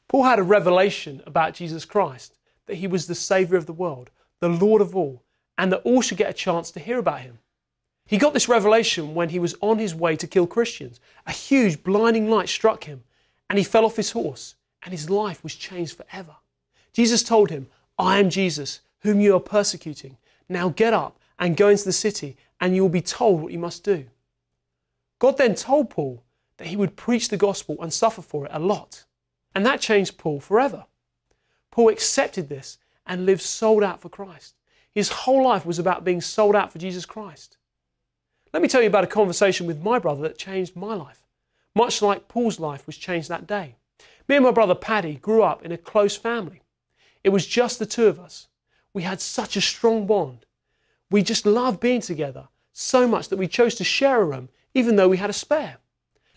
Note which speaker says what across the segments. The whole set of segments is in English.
Speaker 1: Paul had a revelation about Jesus Christ, that he was the Saviour of the world, the Lord of all, and that all should get a chance to hear about him. He got this revelation when he was on his way to kill Christians. A huge blinding light struck him and he fell off his horse and his life was changed forever. Jesus told him, "I am Jesus, whom you are persecuting. Now get up and go into the city and you will be told what you must do." God then told Paul that he would preach the gospel and suffer for it a lot. And that changed Paul forever. Paul accepted this and lived sold out for Christ. His whole life was about being sold out for Jesus Christ. Let me tell you about a conversation with my brother that changed my life, much like Paul's life was changed that day. Me and my brother Paddy grew up in a close family. It was just the two of us. We had such a strong bond. We just loved being together so much that we chose to share a room even though we had a spare.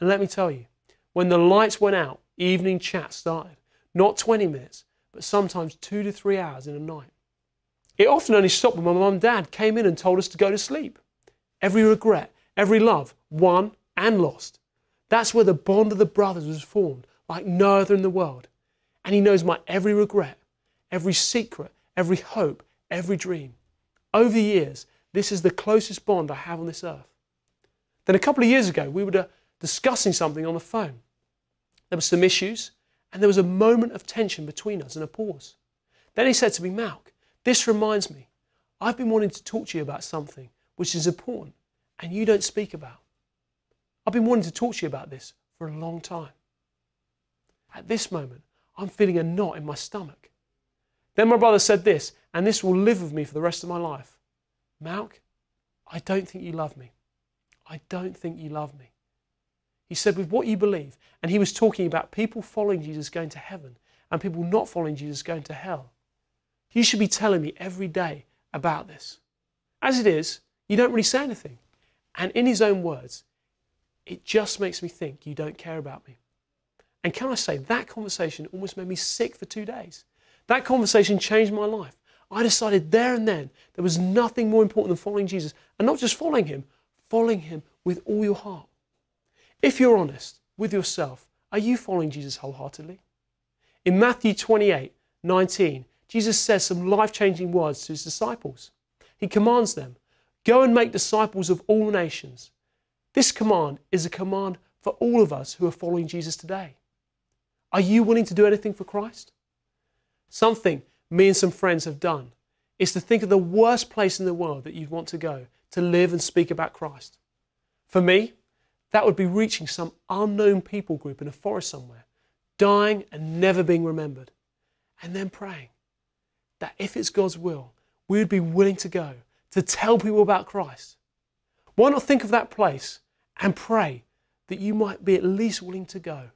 Speaker 1: And let me tell you, when the lights went out, evening chat started. Not 20 minutes, but sometimes 2 to 3 hours in a night. It often only stopped when my mum and dad came in and told us to go to sleep. Every regret, every love, won and lost. That's where the bond of the brothers was formed, like no other in the world. And he knows my every regret, every secret, every hope, every dream. Over the years, this is the closest bond I have on this earth. Then a couple of years ago, we were discussing something on the phone. There were some issues, and there was a moment of tension between us and a pause. Then he said to me, "Malk, this reminds me, I've been wanting to talk to you about something which is important and you don't speak about. I've been wanting to talk to you about this for a long time." At this moment, I'm feeling a knot in my stomach. Then my brother said this, and this will live with me for the rest of my life. "Malk, I don't think you love me. I don't think you love me." He said, with what you believe, and he was talking about people following Jesus going to heaven and people not following Jesus going to hell. You should be telling me every day about this. As it is, you don't really say anything. And in his own words, it just makes me think you don't care about me. And can I say, that conversation almost made me sick for 2 days. That conversation changed my life. I decided there and then there was nothing more important than following Jesus. And not just following him with all your heart. If you're honest with yourself, are you following Jesus wholeheartedly? In Matthew 28:19, Jesus says some life-changing words to his disciples. He commands them, "Go and make disciples of all nations." This command is a command for all of us who are following Jesus today. Are you willing to do anything for Christ? Something me and some friends have done is to think of the worst place in the world that you'd want to go to live and speak about Christ. For me, that would be reaching some unknown people group in a forest somewhere, dying and never being remembered, and then praying that if it's God's will, we would be willing to go to tell people about Christ. Why not think of that place and pray that you might be at least willing to go?